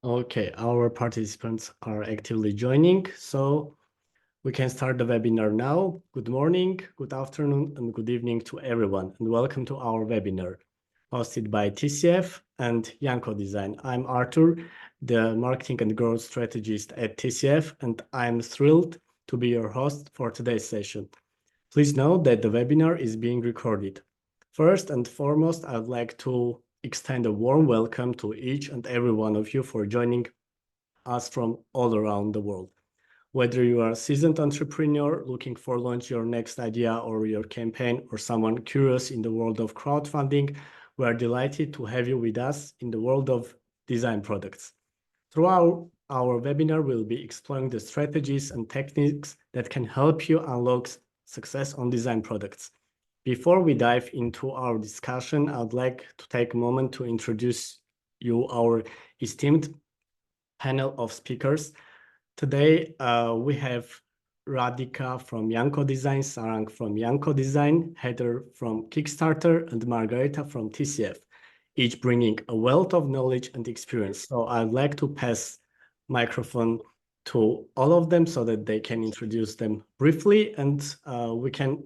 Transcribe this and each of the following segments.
Okay, our participants are actively joining, so we can start the webinar now. Good morning, good afternoon, and good evening to everyone, and welcome to our webinar, hosted by TCF and Yanko Design. I'm Arthur, the marketing and growth strategist at TCF, and I'm thrilled to be your host for today's session. Please note that the webinar is being recorded. First and foremost, I'd like to extend a warm welcome to each and every one of you for joining us from all around the world. Whether you are a seasoned entrepreneur looking for launch your next idea or your campaign, or someone curious in the world of crowdfunding, we are delighted to have you with us in the world of design products. Throughout our webinar, we'll be exploring the strategies and techniques that can help you unlock success on design products. Before we dive into our discussion, I'd like to take a moment to introduce you our esteemed panel of speakers. Today, we have Radhika from Yanko Design, Sarang from Yanko Design, Heather from Kickstarter, and Margarita from TCF, each bringing a wealth of knowledge and experience. So I'd like to pass microphone to all of them so that they can introduce them briefly, and we can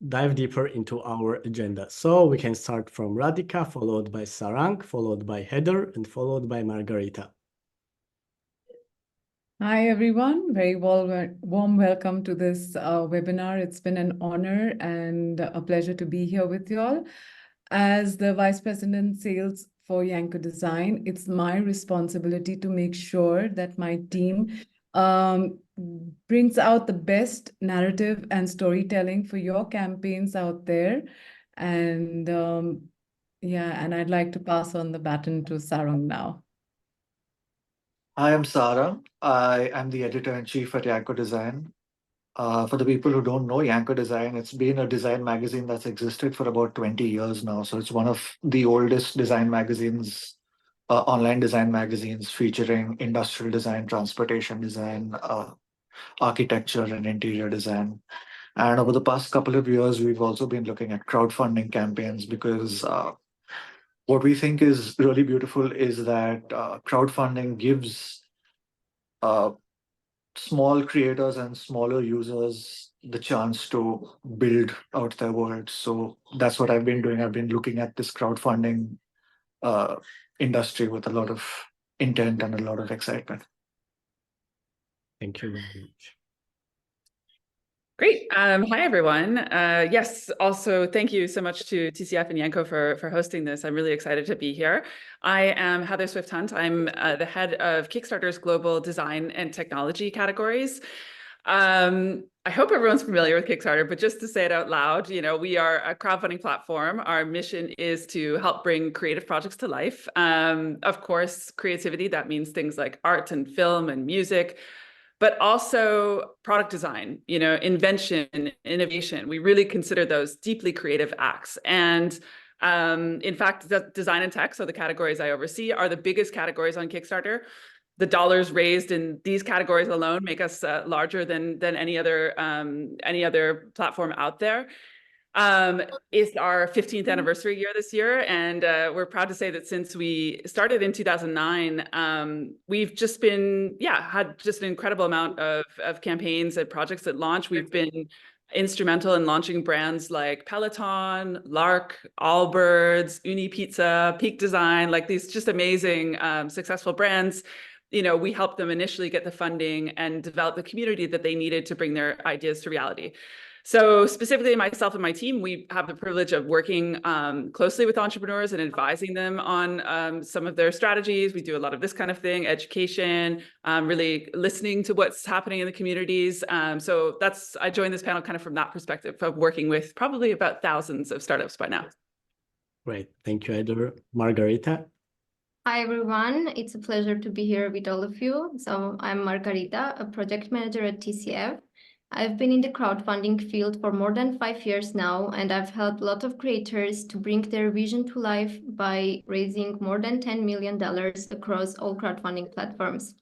dive deeper into our agenda. So we can start from Radhika, followed by Sarang, followed by Heather, and followed by Margarita. Hi, everyone. Very warm welcome to this webinar. It's been an honor and a pleasure to be here with you all. As the Vice President Sales for Yanko Design, it's my responsibility to make sure that my team brings out the best narrative and storytelling for your campaigns out there. And and I'd like to pass on the baton to Sarang now. I am Sarang. I am the editor-in-chief at Yanko Design. For the people who don't know Yanko Design, it's been a design magazine that's existed for about 20 years now. So it's one of the oldest design magazines, online design magazines featuring industrial design, transportation design, architecture, and interior design. And over the past couple of years, we've also been looking at crowdfunding campaigns because what we think is really beautiful is that crowdfunding gives small creators and smaller users the chance to build out their world. So that's what I've been doing. I've been looking at this crowdfunding industry with a lot of intent and a lot of excitement. Thank you very much. Great. Hi, everyone. Yes, also thank you so much to TCF and Yanko for hosting this. I'm really excited to be here. I am Heather Swift-Hunt. I'm the head of Kickstarter's global design and technology categories. I hope everyone's familiar with Kickstarter, but just to say it out loud, you know, we are a crowdfunding platform. Our mission is to help bring creative projects to life. Of course, creativity, that means things like art and film and music, but also product design, you know, invention, innovation. We really consider those deeply creative acts. And in fact, design and tech, so the categories I oversee, are the biggest categories on Kickstarter. The dollars raised in these categories alone make us larger than any other platform out there. It's our 15th anniversary year this year, and we're proud to say that since we started in 2009, we've just been, had just an incredible amount of campaigns and projects at launch. We've been instrumental in launching brands like Peloton, Lark, Allbirds, Uni Pizza, Peak Design, like these just amazing, successful brands. You know, we helped them initially get the funding and develop the community that they needed to bring their ideas to reality. So specifically myself and my team, we have the privilege of working closely with entrepreneurs and advising them on some of their strategies. We do a lot of this kind of thing, education, really listening to what's happening in the communities. So I joined this panel kind of from that perspective of working with probably about thousands of startups by now. Great, thank you, Heather. Margarita? Hi, everyone. It's a pleasure to be here with all of you. So I'm Margarita, a project manager at TCF. I've been in the crowdfunding field for more than 5 years now, and I've helped a lot of creators to bring their vision to life by raising more than $10 million across all crowdfunding platforms.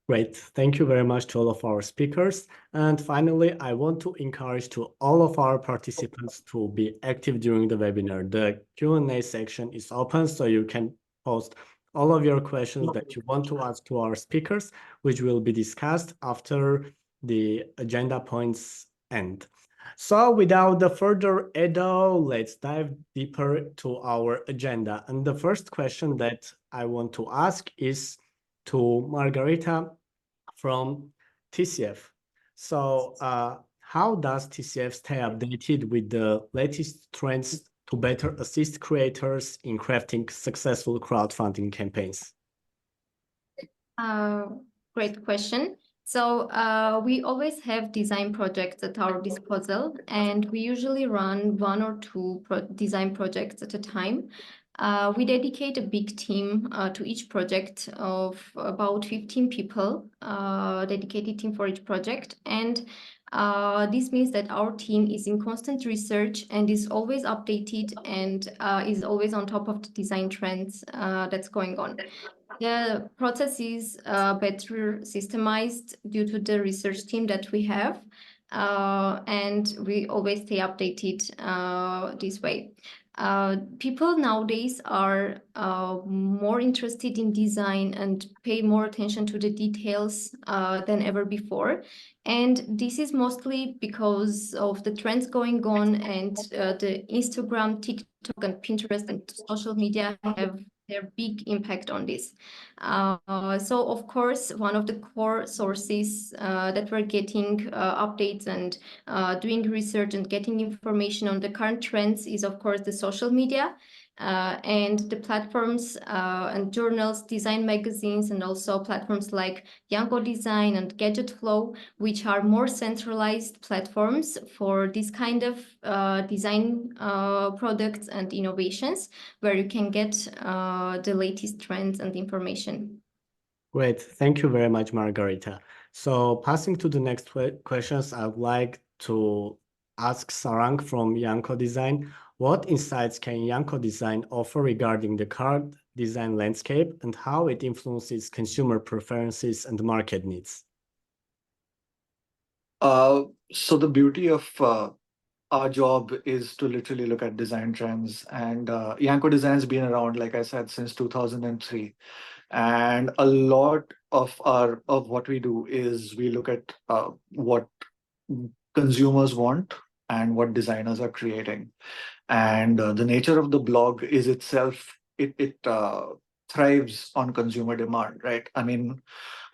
Great. Thank you very much to all of our speakers. And finally, I want to encourage to all of our participants to be active during the webinar. The Q&A section is open, so you can post all of your questions that you want to ask to our speakers, which will be discussed after the agenda points end. So without the further ado, let's dive deeper to our agenda. And the first question that I want to ask is to Margarita from TCF. So how does TCF stay updated with the latest trends to better assist creators in crafting successful crowdfunding campaigns? Great question. So we always have design projects at our disposal, and we usually run 1 or 2 design projects at a time. We dedicate a big team to each project of about 15 people, dedicated team for each project. And this means that our team is in constant research and is always updated and is always on top of the design trends that's going on. The process is better systemized due to the research team that we have, and we always stay updated this way. People nowadays are more interested in design and pay more attention to the details than ever before. And this is mostly because of the trends going on, and the Instagram, TikTok, and Pinterest and social media have their big impact on this. So of course, one of the core sources that we're getting updates and doing research and getting information on the current trends is of course the social media. And the platforms and journals, design magazines, and also platforms like Yanko Design and Gadget Flow, which are more centralized platforms for this kind of design products and innovations, where you can get the latest trends and information. Great. Thank you very much, Margarita. So passing to the next questions, I would like to ask Sarang from Yanko Design. What insights can Yanko Design offer regarding the current design landscape and how it influences consumer preferences and market needs? So the beauty of our job is to literally look at design trends, and Yanko Design's been around, like I said, since 2003. And a lot of what we do is we look at what consumers want and what designers are creating. And the nature of the blog is itself, it thrives on consumer demand, right? I mean,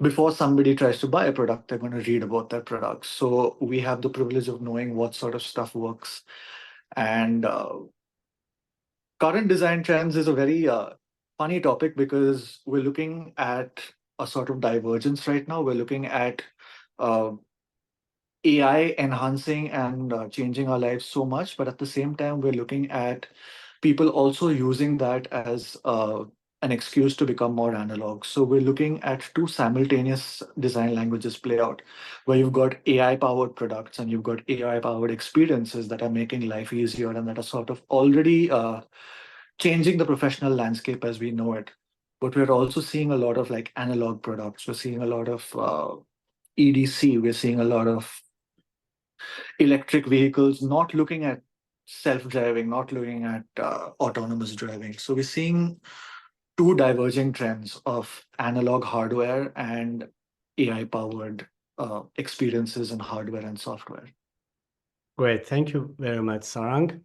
before somebody tries to buy a product, they're going to read about that product. So we have the privilege of knowing what sort of stuff works. And current design trends is a very funny topic, because we're looking at a sort of divergence right now. We're looking at AI enhancing and changing our lives so much, but at the same time, we're looking at people also using that as an excuse to become more analog. So we're looking at 2 simultaneous design languages play out, where you've got AI-powered products and you've got AI-powered experiences that are making life easier and that are sort of already changing the professional landscape as we know it. But we're also seeing a lot of like analog products. We're seeing a lot of EDC. We're seeing a lot of electric vehicles, not looking at self-driving, not looking at autonomous driving. So we're seeing 2 diverging trends of analog hardware and AI-powered experiences in hardware and software. Great. Thank you very much, Sarang.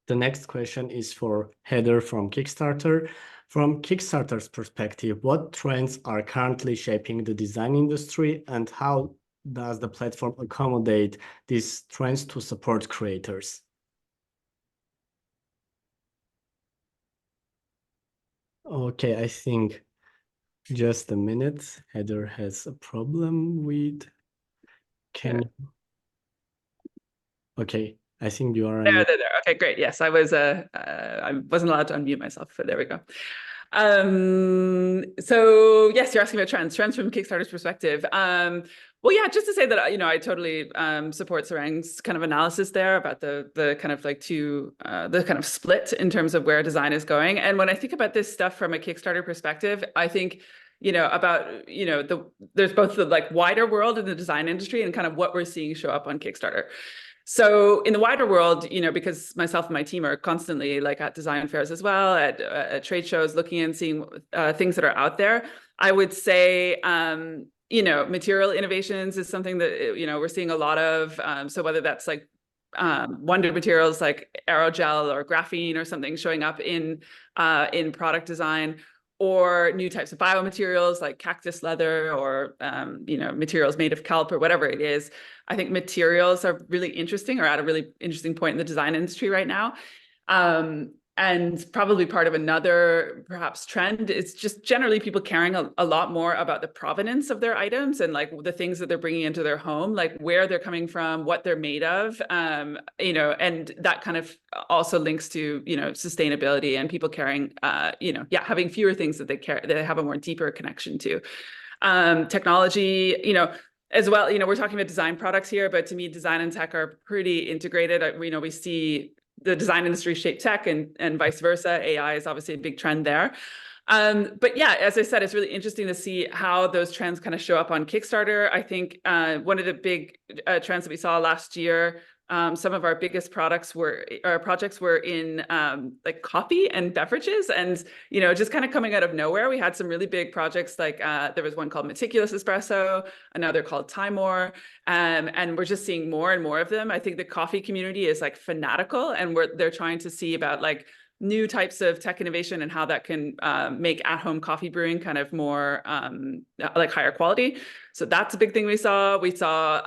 The next question is for Heather from Kickstarter. From Kickstarter's perspective, what trends are currently shaping the design industry, and how does the platform accommodate these trends to support creators? Okay, I think just a minute. Heather has a problem with. Okay, I think you are. There. Okay, great. Yes, I wasn't allowed to unmute myself, but there we go. So yes, you're asking about trends from Kickstarter's perspective. Well, yeah, just to say that, I totally support Sarang's kind of analysis there about the kind of like the kind of split in terms of where design is going. And when I think about this stuff from a Kickstarter perspective, I think, there's both the like wider world in the design industry and kind of what we're seeing show up on Kickstarter. So in the wider world, because myself and my team are constantly like at design fairs as well, at trade shows, looking and seeing things that are out there, I would say, material innovations is something that, we're seeing a lot of. So whether that's like wonder materials like aerogel or graphene or something showing up in product design, or new types of biomaterials like cactus leather or materials made of kelp or whatever it is. I think materials are really interesting, or at a really interesting point in the design industry right now. And probably part of another perhaps trend is just generally people caring a lot more about the provenance of their items and like the things that they're bringing into their home, like where they're coming from, what they're made of, and that kind of also links to, sustainability and people caring, having fewer things that they have a more deeper connection to. Technology, as well, we're talking about design products here, but to me, design and tech are pretty integrated. We see the design industry shape tech and vice versa. AI is obviously a big trend there. But yeah, as I said, it's really interesting to see how those trends kind of show up on Kickstarter. I think one of the big trends that we saw last year, some of our biggest projects were in like coffee and beverages, and just kind of coming out of nowhere. We had some really big projects, like there was one called Meticulous Espresso, another called Timor, and we're just seeing more and more of them. I think the coffee community is like fanatical, and they're trying to see about like new types of tech innovation and how that can make at-home coffee brewing kind of more like higher quality. So that's a big thing we saw. We saw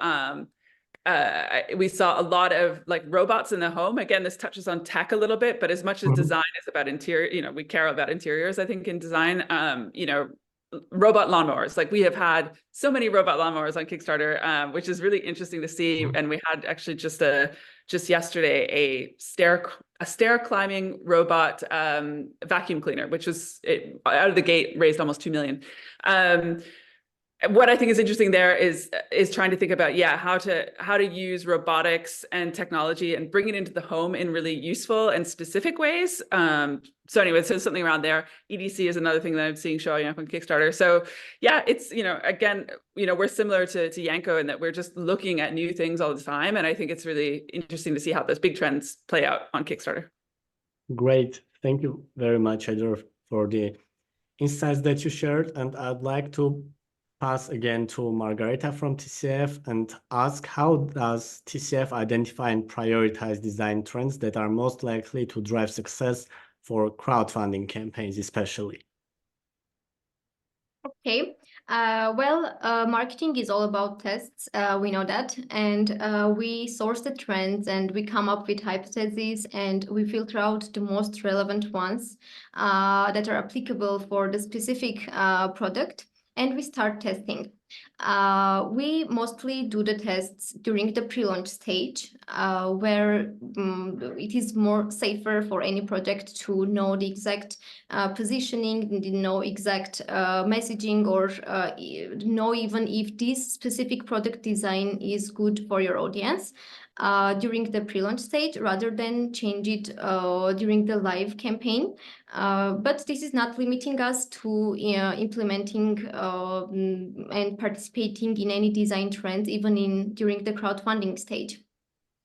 a lot of like robots in the home. Again, this touches on tech a little bit, but as much as design is about interior, we care about interiors, I think, in design. Robot lawnmowers, like we have had so many robot lawnmowers on Kickstarter, which is really interesting to see. And we had actually just yesterday a stair climbing robot vacuum cleaner, which was out of the gate raised almost 2 million. What I think is interesting there is trying to think about, how to use robotics and technology and bring it into the home in really useful and specific ways. So anyway, so something around there. EDC is another thing that I'm seeing showing up on Kickstarter. So yeah, it's, again, we're similar to Yanko in that we're just looking at new things all the time. And I think it's really interesting to see how those big trends play out on Kickstarter. Great. Thank you very much, Ador, for the insights that you shared. And I'd like to pass again to Margarita from TCF and ask, how does TCF identify and prioritize design trends that are most likely to drive success for crowdfunding campaigns, especially? Okay. Marketing is all about tests. We know that, and we source the trends and we come up with hypotheses and we filter out the most relevant ones that are applicable for the specific product. And we start testing. We mostly do the tests during the pre-launch stage, where it is more safer for any project to know the exact positioning, know exact messaging, or know even if this specific product design is good for your audience during the pre-launch stage, rather than change it during the live campaign. But this is not limiting us to implementing and participating in any design trends, even during the crowdfunding stage.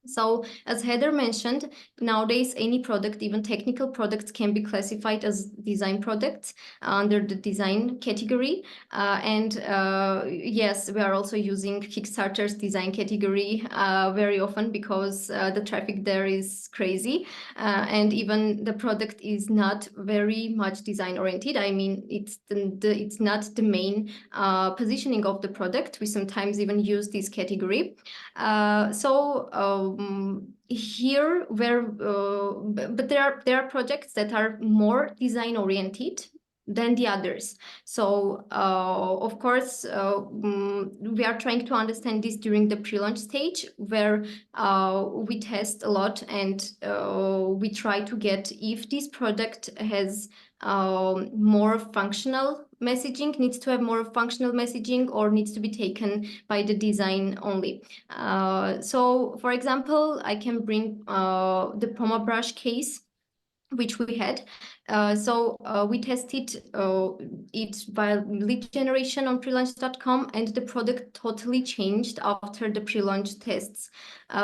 So as Heather mentioned, nowadays any product, even technical products, can be classified as design products under the design category. Yes, we are also using Kickstarter's design category very often because the traffic there is crazy. And even the product is not very much design oriented. I mean, it's not the main positioning of the product. We sometimes even use this category. Here, but there are projects that are more design oriented than the others. So of course, we are trying to understand this during the pre-launch stage, where we test a lot and we try to get if this product has more functional messaging, needs to have more functional messaging, or needs to be taken by the design only. So for example, I can bring the Poma brush case. which we had. We tested it via lead generation on prelaunch.com, and the product totally changed after the pre-launch tests.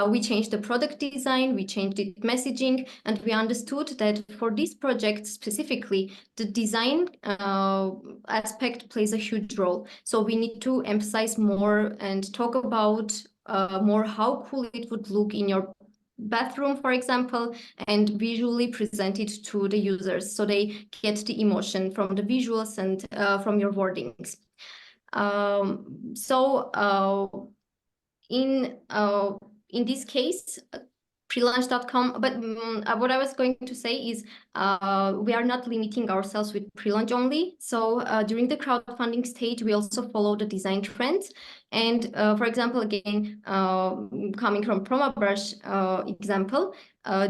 We changed the product design, we changed its messaging, and we understood that for this project specifically, the design aspect plays a huge role. So we need to emphasize more and talk about more how cool it would look in your bathroom, for example, and visually present it to the users so they get the emotion from the visuals and from your wordings. In this case, prelaunch.com, but what I was going to say is we are not limiting ourselves with pre-launch only. So during the crowdfunding stage, we also follow the design trends. And for example, again, coming from PromoBrush example,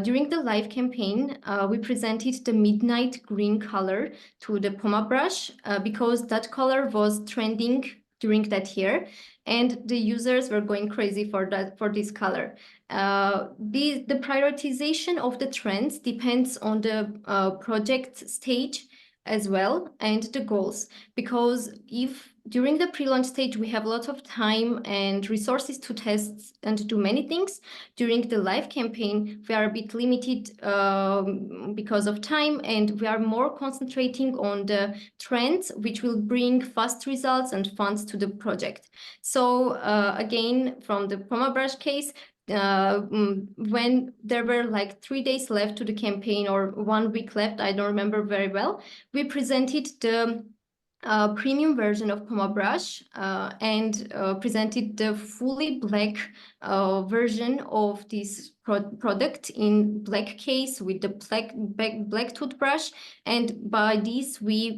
during the live campaign, we presented the midnight green color to the PromoBrush because that color was trending during that year, and the users were going crazy for this color. The prioritization of the trends depends on the project stage as well and the goals, because if during the pre-launch stage we have a lot of time and resources to test and to do many things, during the live campaign we are a bit limited because of time, and we are more concentrating on the trends which will bring fast results and funds to the project. So again, from the PromoBrush case, when there were like 3 days left to the campaign or 1 week left, I don't remember very well, we presented the premium version of PromoBrush and presented the fully black version of this product in black case with the black toothbrush, and by this we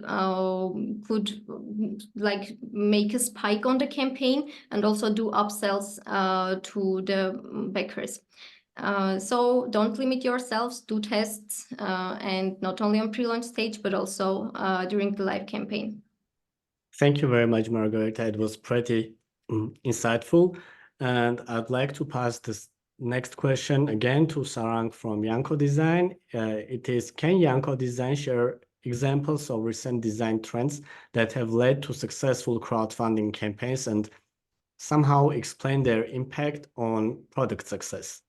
could like make a spike on the campaign and also do upsells to the backers. So don't limit yourselves, do tests, and not only on pre-launch stage, but also during the live campaign. Thank you very much, Margarita. It was pretty insightful. And I'd like to pass this next question again to Sarang from Yanko Design. It is, can Yanko Design share examples of recent design trends that have led to successful crowdfunding campaigns and somehow explain their impact on product success?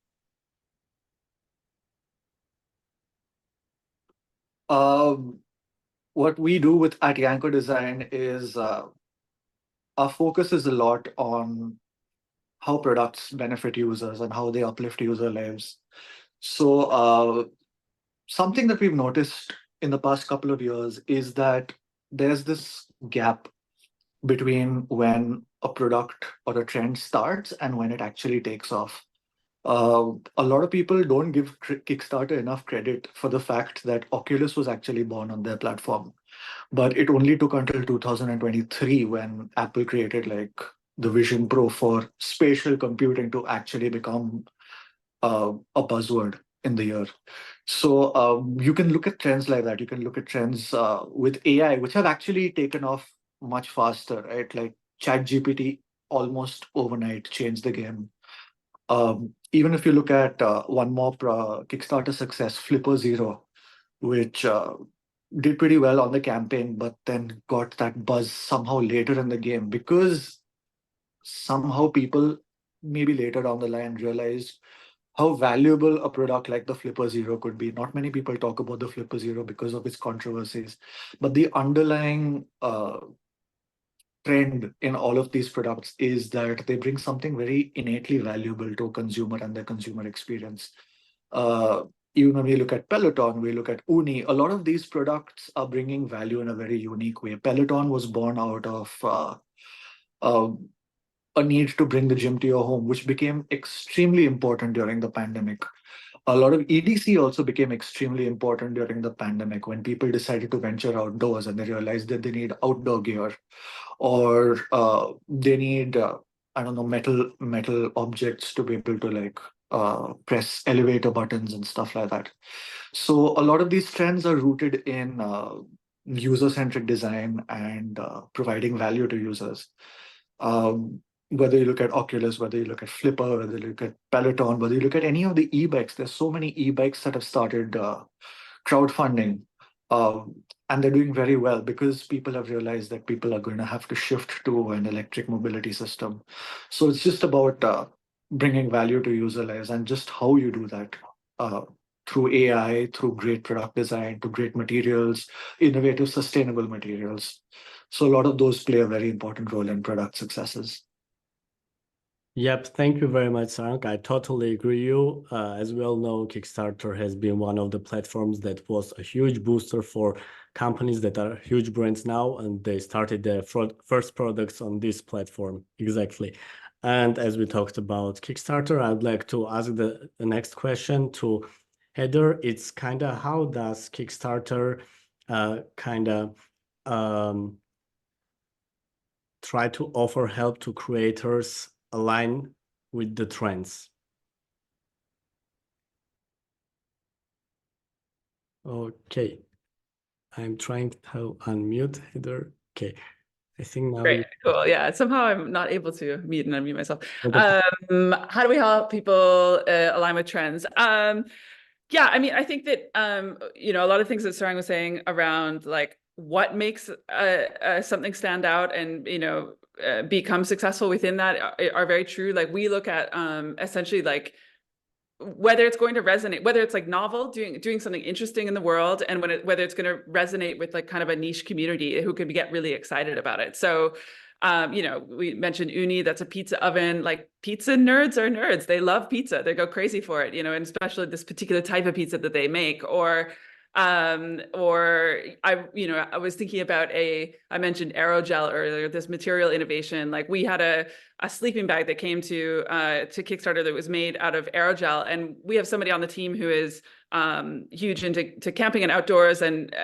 What we do at Yanko Design is our focus is a lot on how products benefit users and how they uplift user lives. So something that we've noticed in the past couple of years is that there's this gap between when a product or a trend starts and when it actually takes off. A lot of people don't give Kickstarter enough credit for the fact that Oculus was actually born on their platform. But it only took until 2023 when Apple created like the Vision Pro for spatial computing to actually become a buzzword in the year. So you can look at trends like that. You can look at trends with AI, which have actually taken off much faster, right? Like ChatGPT almost overnight changed the game. Even if you look at one more Kickstarter success, Flipper Zero, which did pretty well on the campaign, but then got that buzz somehow later in the game because somehow people maybe later down the line realized how valuable a product like the Flipper Zero could be. Not many people talk about the Flipper Zero because of its controversies, but the underlying trend in all of these products is that they bring something very innately valuable to a consumer and their consumer experience. Even when we look at Peloton, we look at Uni, a lot of these products are bringing value in a very unique way. Peloton was born out of a need to bring the gym to your home, which became extremely important during the pandemic. A lot of EDC also became extremely important during the pandemic when people decided to venture outdoors and they realized that they need outdoor gear, or they need, I don't know, metal objects to be able to like press elevator buttons and stuff like that. So a lot of these trends are rooted in user-centric design and providing value to users. Whether you look at Oculus, whether you look at Flipper, whether you look at Peloton, whether you look at any of the e-bikes, there's so many e-bikes that have started crowdfunding. And they're doing very well because people have realized that people are going to have to shift to an electric mobility system. So it's just about bringing value to user lives and just how you do that through AI, through great product design, to great materials, innovative, sustainable materials. So a lot of those play a very important role in product successes. Yep, thank you very much, Sarang. I totally agree with you. As we all know, Kickstarter has been one of the platforms that was a huge booster for companies that are huge brands now, and they started their first products on this platform. Exactly. And as we talked about Kickstarter, I'd like to ask the next question to Heather. It's kind of how does Kickstarter try to offer help to creators align with the trends? Okay, I'm trying to unmute Heather. Okay, I think now Great, cool. Yeah, somehow I'm not able to mute and unmute myself. Okay. How do we help people align with trends? Yeah, I mean, I think that you know, a lot of things that Sarang was saying around like what makes something stand out and you know become successful within that are very true. Like we look at essentially like whether it's going to resonate, whether it's like novel, doing something interesting in the world, and whether it's going to resonate with like kind of a niche community who could get really excited about it. So, you know, we mentioned Uni, that's a pizza oven. Like pizza nerds are nerds. They love pizza. They go crazy for it, you know, and especially this particular type of pizza that they make. Or I was thinking about I mentioned aerogel earlier, this material innovation. Like we had a sleeping bag that came to Kickstarter that was made out of aerogel, and we have somebody on the team who is huge into camping and outdoors, and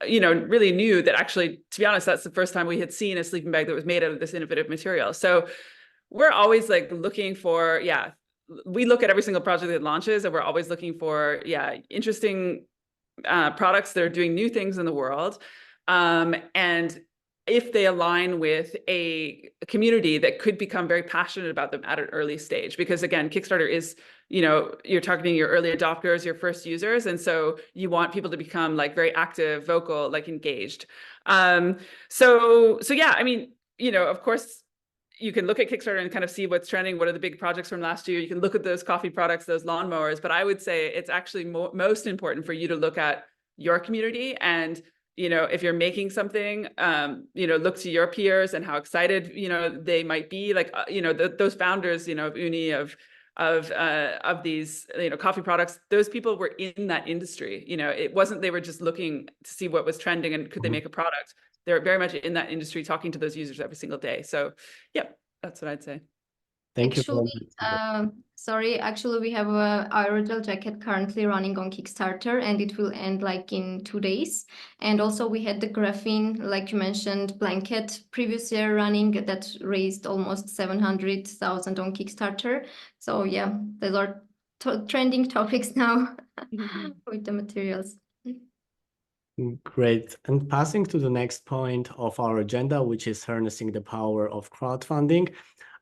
you know really knew that actually, to be honest, that's the first time we had seen a sleeping bag that was made out of this innovative material. So we're always like looking for, we look at every single project that launches, and we're always looking for interesting products that are doing new things in the world, and if they align with a community that could become very passionate about them at an early stage. Because again, Kickstarter is, you know, you're targeting your early adopters, your first users, and so you want people to become like very active, vocal, like engaged. So yeah, I mean, you know, of course, you can look at Kickstarter and kind of see what's trending. What are the big projects from last year? You can look at those coffee products, those lawnmowers, but I would say it's actually most important for you to look at your community. And, you know, if you're making something, you know, look to your peers and how excited, you know, they might be. Like, you know, those founders, you know, of Uni, of these, you know, coffee products, those people were in that industry. You know, it wasn't, they were just looking to see what was trending and could they make a product. They're very much in that industry, talking to those users every single day. So yeah, that's what I'd say. Thank you. Actually, we have a aerogel jacket currently running on Kickstarter, and it will end like in 2 days. And also we had the graphene, like you mentioned, blanket previous year running that raised almost 700,000 on Kickstarter. So yeah, those are trending topics now with the materials. Great. And passing to the next point of our agenda, which is harnessing the power of crowdfunding,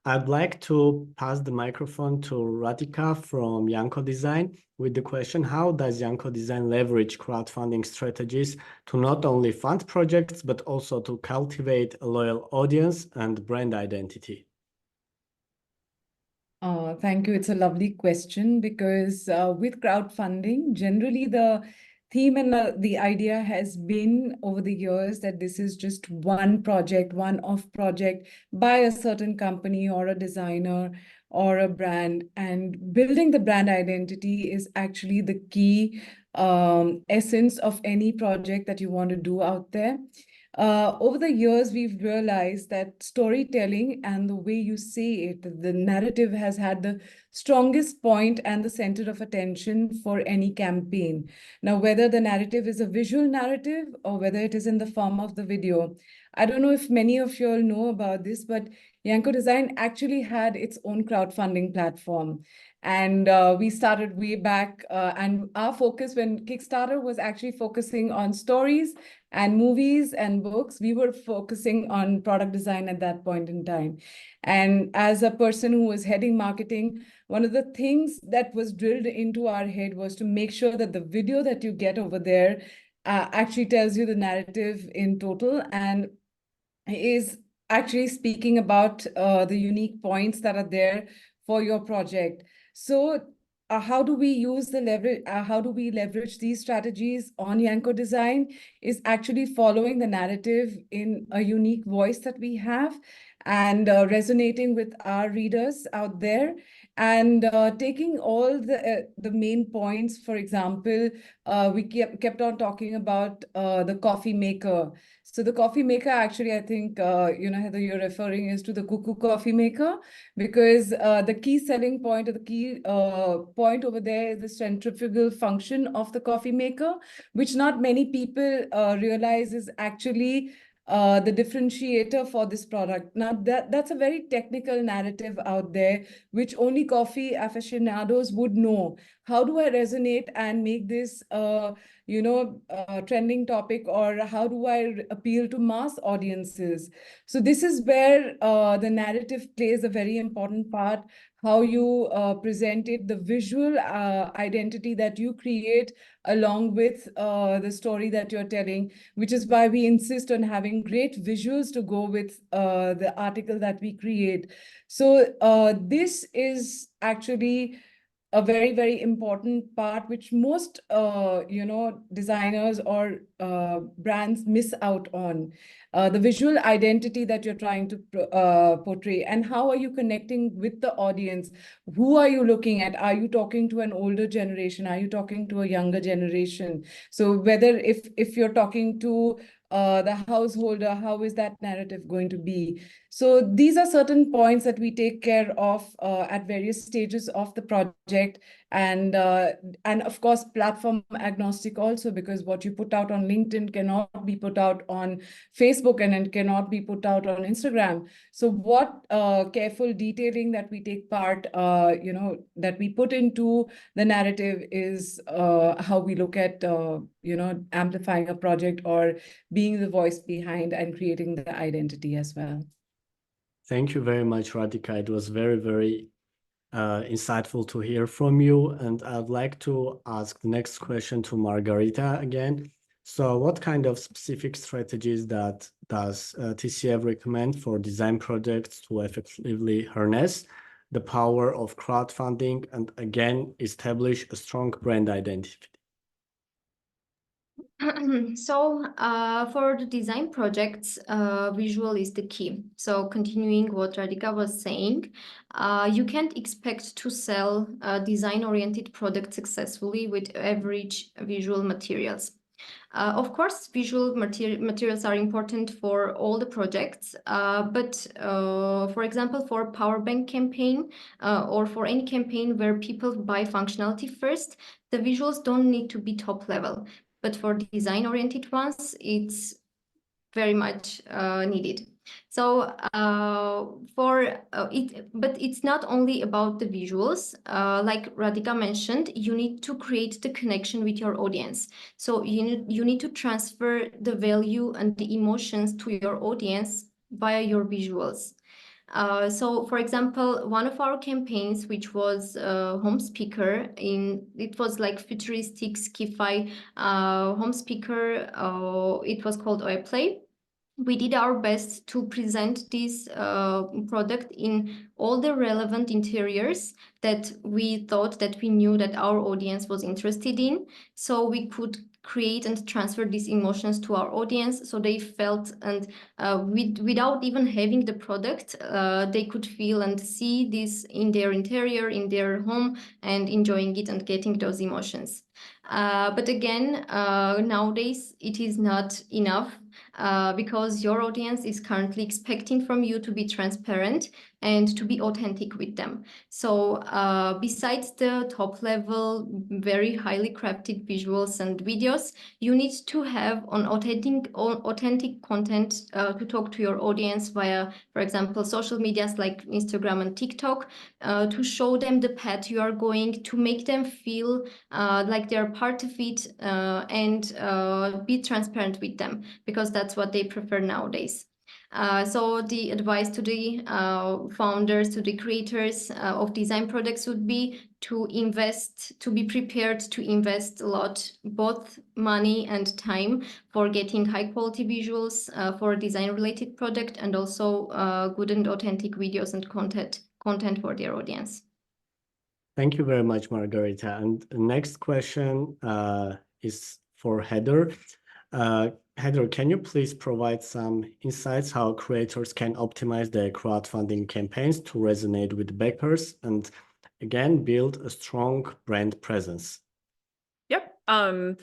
I'd like to pass the microphone to Radhika from Yanko Design with the question, how does Yanko Design leverage crowdfunding strategies to not only fund projects, but also to cultivate a loyal audience and brand identity? Thank you. It's a lovely question because with crowdfunding, generally the theme and the idea has been over the years that this is just one project, one-off project by a certain company or a designer or a brand. And building the brand identity is actually the key essence of any project that you want to do out there. Over the years, we've realized that storytelling and the way you say it, the narrative has had the strongest point and the center of attention for any campaign. Now, whether the narrative is a visual narrative or whether it is in the form of the video. I don't know if many of you all know about this, but Yanko Design actually had its own crowdfunding platform. And we started way back, and our focus when Kickstarter was actually focusing on stories and movies and books. We were focusing on product design at that point in time. And as a person who was heading marketing, one of the things that was drilled into our head was to make sure that the video that you get over there actually tells you the narrative in total and is actually speaking about the unique points that are there for your project. So how do we use the leverage? How do we leverage these strategies on Yanko Design? Is actually following the narrative in a unique voice that we have, and resonating with our readers out there, and taking all the main points. For example, we kept on talking about the coffee maker. So the coffee maker, actually, I think, Heather, you're referring is to the cuckoo coffee maker, because the key selling point or the key point over there is the centrifugal function of the coffee maker, which not many people realize is actually the differentiator for this product. Now, that's a very technical narrative out there, which only coffee aficionados would know. How do I resonate and make this trending topic, or how do I appeal to mass audiences? So this is where the narrative plays a very important part, how you present it, the visual identity that you create along with the story that you're telling, which is why we insist on having great visuals to go with the article that we create. So this is actually a very, very important part, which most, designers or brands miss out on. The visual identity that you're trying to portray, and how are you connecting with the audience? Who are you looking at? Are you talking to an older generation? Are you talking to a younger generation? So whether if you're talking to the householder, how is that narrative going to be? So these are certain points that we take care of at various stages of the project, and of course platform agnostic also, because what you put out on LinkedIn cannot be put out on Facebook, and it cannot be put out on Instagram. So what careful detailing that we take part, that we put into the narrative is how we look at amplifying a project or being the voice behind and creating the identity as well. Thank you very much, Radhika. It was very, very insightful to hear from you. And I'd like to ask the next question to Margarita again. So what kind of specific strategies does TCF recommend for design projects to effectively harness the power of crowdfunding and again establish a strong brand identity? So for the design projects, visual is the key. So continuing what Radhika was saying, you can't expect to sell a design-oriented product successfully with average visual materials. Of course, visual materials are important for all the projects, but for example, for power bank campaign or for any campaign where people buy functionality first, the visuals don't need to be top level. But for design-oriented ones, it's very much needed. So but it's not only about the visuals. Like Radhika mentioned, you need to create the connection with your audience. So you need to transfer the value and the emotions to your audience via your visuals. So, for example, one of our campaigns, which was home speaker, it was like futuristic sci-fi home speaker. It was called OyPlay. We did our best to present this product in all the relevant interiors that we thought that we knew that our audience was interested in. So we could create and transfer these emotions to our audience, so they felt, and without even having the product, they could feel and see this in their interior, in their home, and enjoying it and getting those emotions. But again, nowadays it is not enough. because your audience is currently expecting from you to be transparent and to be authentic with them. So besides the top level, very highly crafted visuals and videos, you need to have authentic content to talk to your audience via, for example, social medias like Instagram and TikTok, to show them the path you are going, to make them feel like they're part of it, and be transparent with them, because that's what they prefer nowadays. So the advice to the founders, to the creators of design products would be to be prepared to invest a lot, both money and time, for getting high quality visuals for a design related product, and also good and authentic videos and content for their audience. Thank you very much, Margarita. And the next question is for Heather. Heather, can you please provide some insights how creators can optimize their crowdfunding campaigns to resonate with backers and, again, build a strong brand presence? Yep. I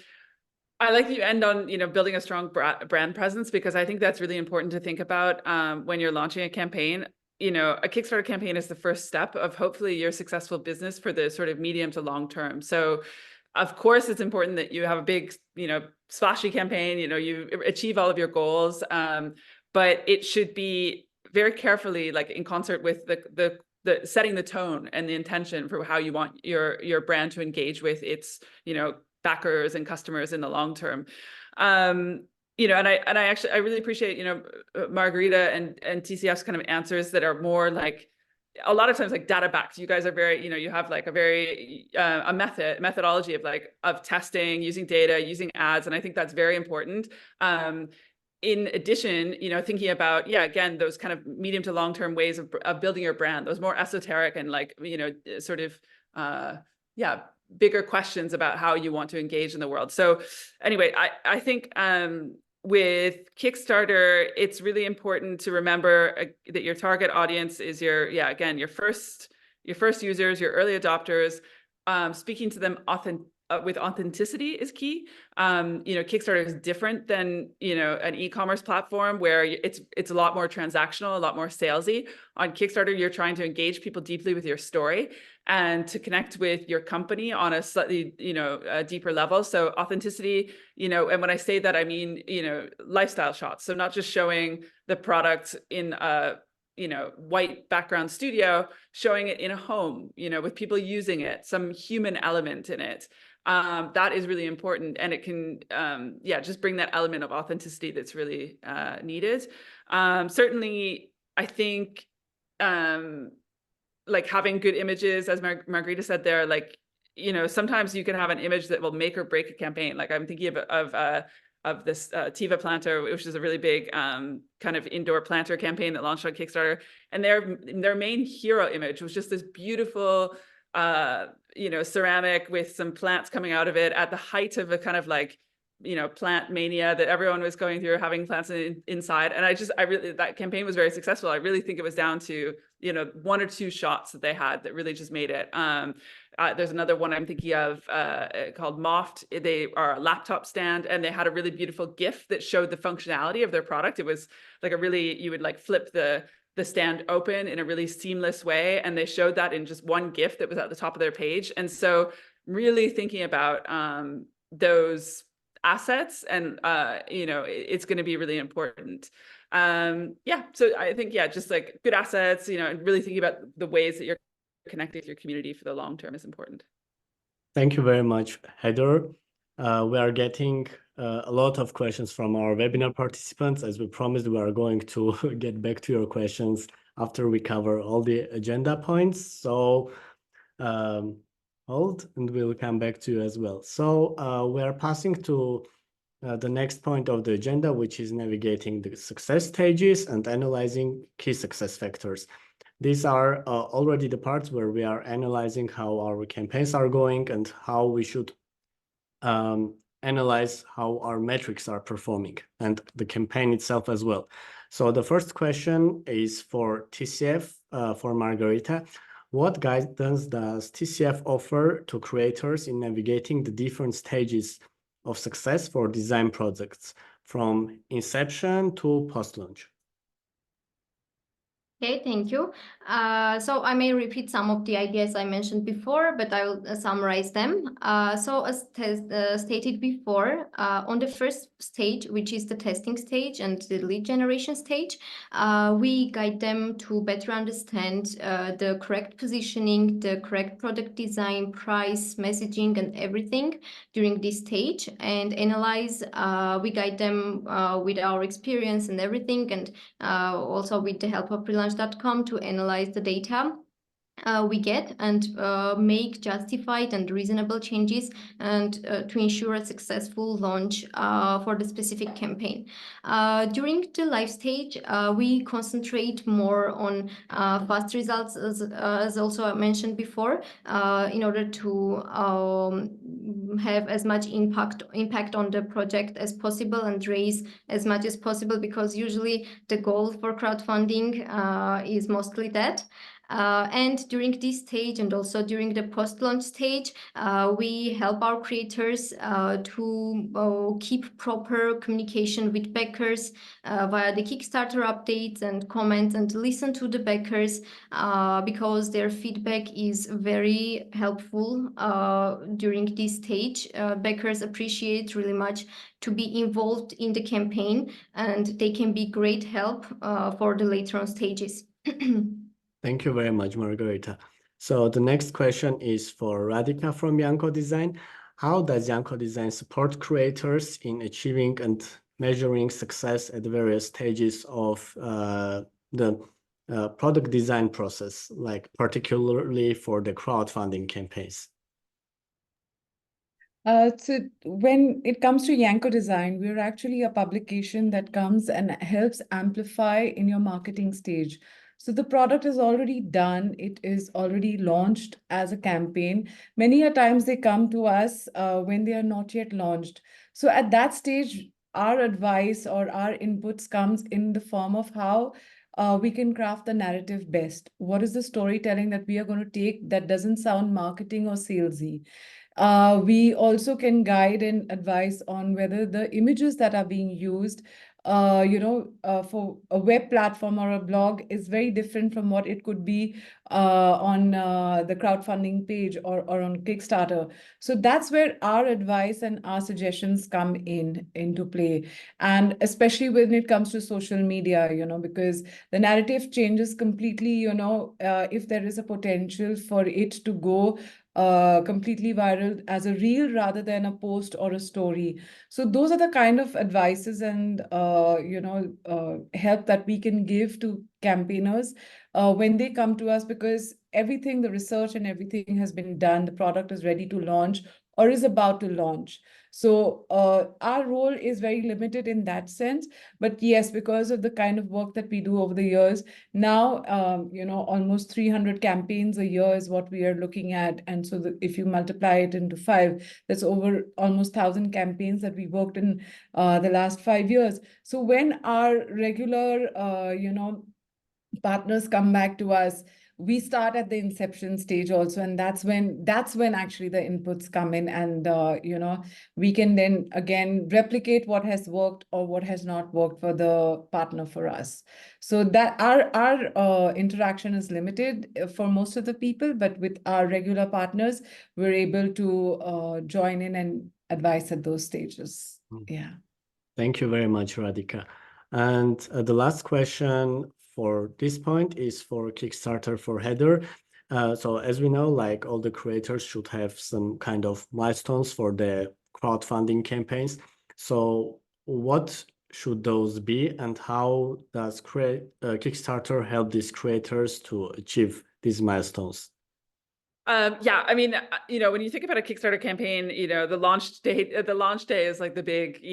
like that you end on, building a strong brand presence, because I think that's really important to think about when you're launching a campaign. A Kickstarter campaign is the first step of hopefully your successful business for the sort of medium to long term. So of course, it's important that you have a big, splashy campaign, you achieve all of your goals, but it should be very carefully, like in concert with the setting the tone and the intention for how you want your brand to engage with its, backers and customers in the long term. And I really appreciate, Margarita and TCF's kind of answers that are more like, a lot of times like data backed. You guys are very, you have like a very methodology of testing, using data, using ads, and I think that's very important. In addition, thinking about, again, those kind of medium to long term ways of building your brand, those more esoteric and like, sort of bigger questions about how you want to engage in the world. So anyway, I think with Kickstarter, it's really important to remember that your target audience is your first users, your early adopters. Speaking to them with authenticity is key. Kickstarter is different than an e-commerce platform where it's a lot more transactional, a lot more salesy. On Kickstarter, you're trying to engage people deeply with your story and to connect with your company on a slightly a deeper level. So authenticity, and when I say that, I mean lifestyle shots. So not just showing the product in a white background studio, showing it in a home, with people using it, some human element in it. That is really important, and it can just bring that element of authenticity that's really needed. Certainly, I think like having good images, as Margarita said there, like sometimes you can have an image that will make or break a campaign. Like I'm thinking of this Tiva planter, which is a really big kind of indoor planter campaign that launched on Kickstarter, and their main hero image was just this beautiful ceramic with some plants coming out of it at the height of a kind of like plant mania that everyone was going through, having plants inside. And I really, that campaign was very successful. I really think it was down to one or two shots that they had that really just made it. There's another one I'm thinking of called Moft. They are a laptop stand, and they had a really beautiful GIF that showed the functionality of their product. It was like you would like flip the stand open in a really seamless way, and they showed that in just one GIF that was at the top of their page. And so really thinking about those assets, and it's going to be really important. So I think just like good assets, and really thinking about the ways that you're connecting with your community for the long term is important. Thank you very much, Heather. We are getting a lot of questions from our webinar participants. As we promised, we are going to get back to your questions after we cover all the agenda points. So hold, and we'll come back to you as well. So we are passing to the next point of the agenda, which is navigating the success stages and analyzing key success factors. These are already the parts where we are analyzing how our campaigns are going and how we should analyze how our metrics are performing and the campaign itself as well. So the first question is for TCF, for Margarita. What guidance does TCF offer to creators in navigating the different stages of success for design projects? from inception to post-launch. Okay, thank you. So I may repeat some of the ideas I mentioned before, but I will summarize them. So as stated before, on the first stage, which is the testing stage and the lead generation stage, we guide them to better understand the correct positioning, the correct product design, price, messaging, and everything during this stage, and analyze. We guide them with our experience and everything, and also with the help of Relaunch.com to analyze the data we get and make justified and reasonable changes and to ensure a successful launch for the specific campaign. During the live stage, we concentrate more on fast results, as also mentioned before, in order to have as much impact on the project as possible and raise as much as possible, because usually the goal for crowdfunding is mostly that. And during this stage and also during the post-launch stage, we help our creators to keep proper communication with backers via the Kickstarter updates and comments, and listen to the backers because their feedback is very helpful during this stage. Backers appreciate really much to be involved in the campaign, and they can be great help for the later on stages. Thank you very much, Margarita. So the next question is for Radhika from Yanko Design. How does Yanko Design support creators in achieving and measuring success at the various stages of the product design process, like particularly for the crowdfunding campaigns? So when it comes to Yanko Design, we're actually a publication that comes and helps amplify in your marketing stage. So the product is already done. It is already launched as a campaign. Many a times they come to us when they are not yet launched. So at that stage, our advice or our inputs comes in the form of how we can craft the narrative best. What is the storytelling that we are going to take that doesn't sound marketing or salesy? We also can guide and advise on whether the images that are being used for a web platform or a blog is very different from what it could be on the crowdfunding page or on Kickstarter. So that's where our advice and our suggestions come into play. And especially when it comes to social media, because the narrative changes completely, if there is a potential for it to go completely viral as a reel rather than a post or a story. So those are the kind of advices and help that we can give to campaigners when they come to us, because everything, the research and everything has been done. The product is ready to launch or is about to launch. So our role is very limited in that sense. But yes, because of the kind of work that we do over the years, now, almost 300 campaigns a year is what we are looking at. And so if you multiply it into 5, that's over almost 1,000 campaigns that we worked in the last 5 years. So when our regular, partners come back to us, we start at the inception stage also, and that's when actually the inputs come in, and we can then again replicate what has worked or what has not worked for the partner for us. So that our interaction is limited for most of the people, but with our regular partners, we're able to join in and advise at those stages. Yeah. Thank you very much, Radhika. And the last question for this point is for Kickstarter for Heather. So as we know, like all the creators should have some kind of milestones for the crowdfunding campaigns. So what should those be, and how does Kickstarter help these creators to achieve these milestones? Yeah, I mean, when you think about a Kickstarter campaign, the launch day is like the big,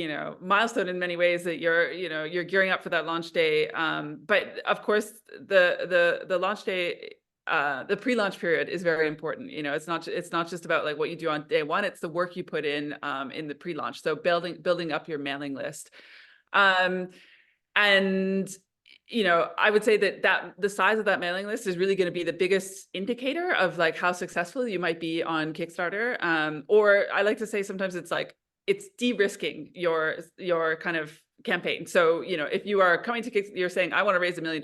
milestone in many ways that you're gearing up for that launch day. But of course, the launch day, the pre-launch period is very important. It's not just about like what you do on day one. It's the work you put in the pre-launch. So building up your mailing list, and I would say that the size of that mailing list is really going to be the biggest indicator of like how successful you might be on Kickstarter. Or I like to say sometimes it's like it's de-risking your kind of campaign. So, you know, if you are coming to you're saying, I want to raise $1 million,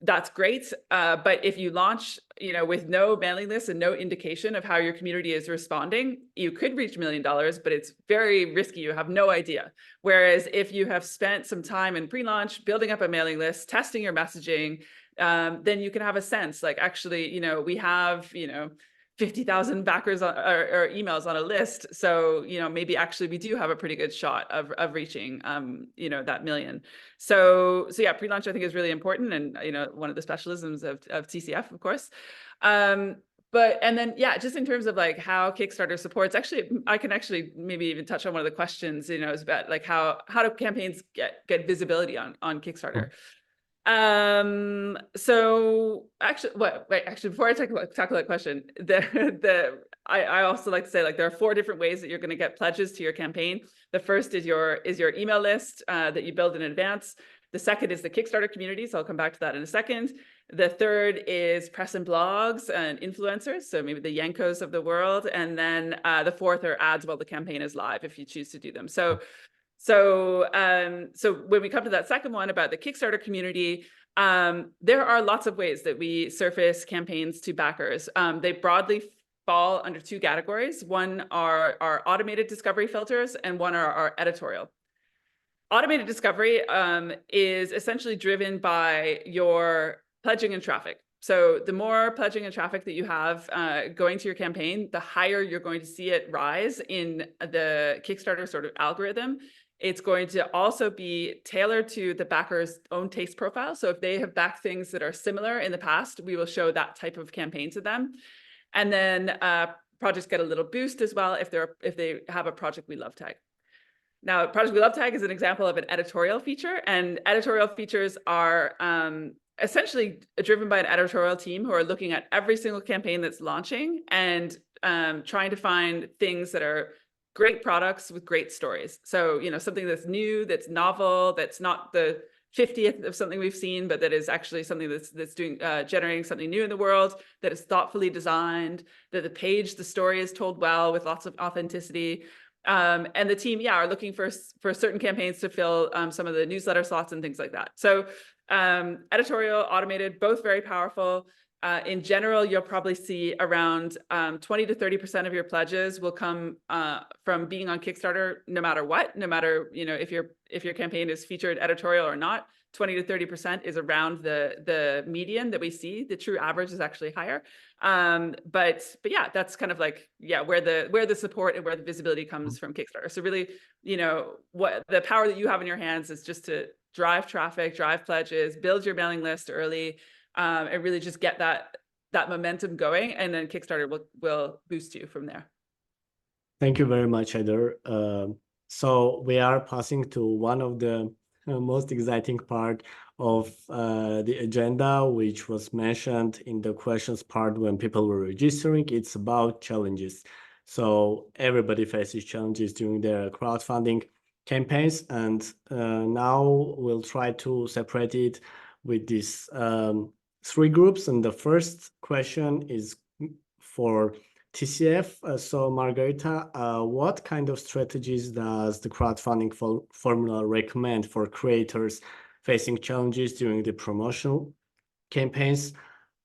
that's great. But if you launch, you know, with no mailing list and no indication of how your community is responding, you could reach $1 million, but it's very risky. You have no idea. Whereas if you have spent some time in pre-launch, building up a mailing list, testing your messaging, then you can have a sense like, actually, you know, we have, you know, 50,000 backers or emails on a list. So, you know, maybe actually we do have a pretty good shot of reaching, you know, that million. So yeah, pre-launch I think is really important, and, you know, one of the specialisms of TCF, of course. But, and then, yeah, just in terms of like how Kickstarter supports, actually, I can actually maybe even touch on one of the questions, you know, is about like how do campaigns get visibility on Kickstarter? So actually, before I tackle that question, I also like to say, like, there are 4 different ways that you're going to get pledges to your campaign. The first is your email list that you build in advance. The second is the Kickstarter community, so I'll come back to that in a second. The third is press and blogs and influencers, so maybe the Yankos of the world. And then the fourth are ads while the campaign is live, if you choose to do them. So when we come to that second one about the Kickstarter community, there are lots of ways that we surface campaigns to backers. They broadly fall under 2 categories. One are our automated discovery filters, and one are our editorial. Automated discovery is essentially driven by your pledging and traffic. So the more pledging and traffic that you have going to your campaign, the higher you're going to see it rise in the Kickstarter sort of algorithm. It's going to also be tailored to the backer's own taste profile. So if they have backed things that are similar in the past, we will show that type of campaign to them. And then projects get a little boost as well if they have a Project We Love tag. Now, Project We Love tag is an example of an editorial feature, and editorial features are essentially driven by an editorial team who are looking at every single campaign that's launching and trying to find things that are great products with great stories. So, you know, something that's new, that's novel, that's not the 50th of something we've seen, but that is actually something that's doing generating something new in the world, that is thoughtfully designed, that the story is told well with lots of authenticity. And the team, are looking for certain campaigns to fill some of the newsletter slots and things like that. So editorial, automated, both very powerful. In general, you'll probably see around 20 to 30% of your pledges will come from being on Kickstarter, no matter what, no matter, you know, if your campaign is featured editorial or not. 20 to 30% is around the median that we see. The true average is actually higher. But yeah, that's kind of like, where the support and where the visibility comes from Kickstarter. So really, you know, what the power that you have in your hands is just to drive traffic, drive pledges, build your mailing list early, and really just get that momentum going, and then Kickstarter will boost you from there. Thank you very much, Heather. So we are passing to one of the most exciting part of the agenda, which was mentioned in the questions part when people were registering. It's about challenges. So everybody faces challenges during their crowdfunding campaigns, and now we'll try to separate it with these 3 groups. And the first question is for TCF. So Margarita, what kind of strategies does the crowdfunding formula recommend for creators facing challenges during the promotional campaigns,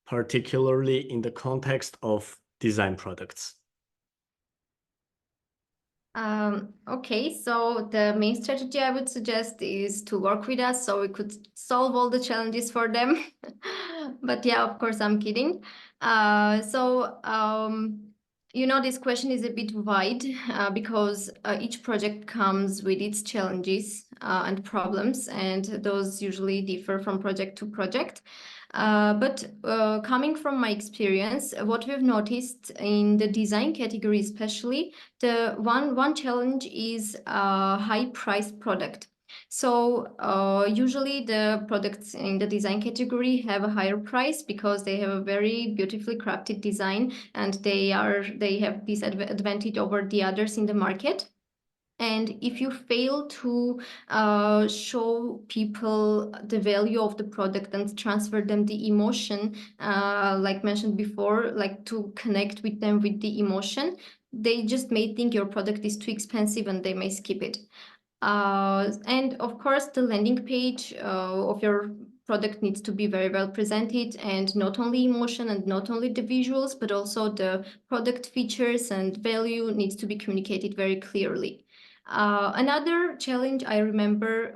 particularly in the context of design products? Okay, so the main strategy I would suggest is to work with us so we could solve all the challenges for them. But yeah, of course, I'm kidding. You know, this question is a bit wide because each project comes with its challenges and problems, and those usually differ from project to project. But coming from my experience, what we've noticed in the design category especially, the one challenge is a high-priced product. So usually the products in the design category have a higher price because they have a very beautifully crafted design, and they have this advantage over the others in the market. And if you fail to show people the value of the product and transfer them the emotion, like mentioned before, like to connect with them with the emotion, they just may think your product is too expensive and they may skip it. And of course, the landing page of your product needs to be very well presented, and not only emotion and not only the visuals, but also the product features and value needs to be communicated very clearly. Another challenge I remember,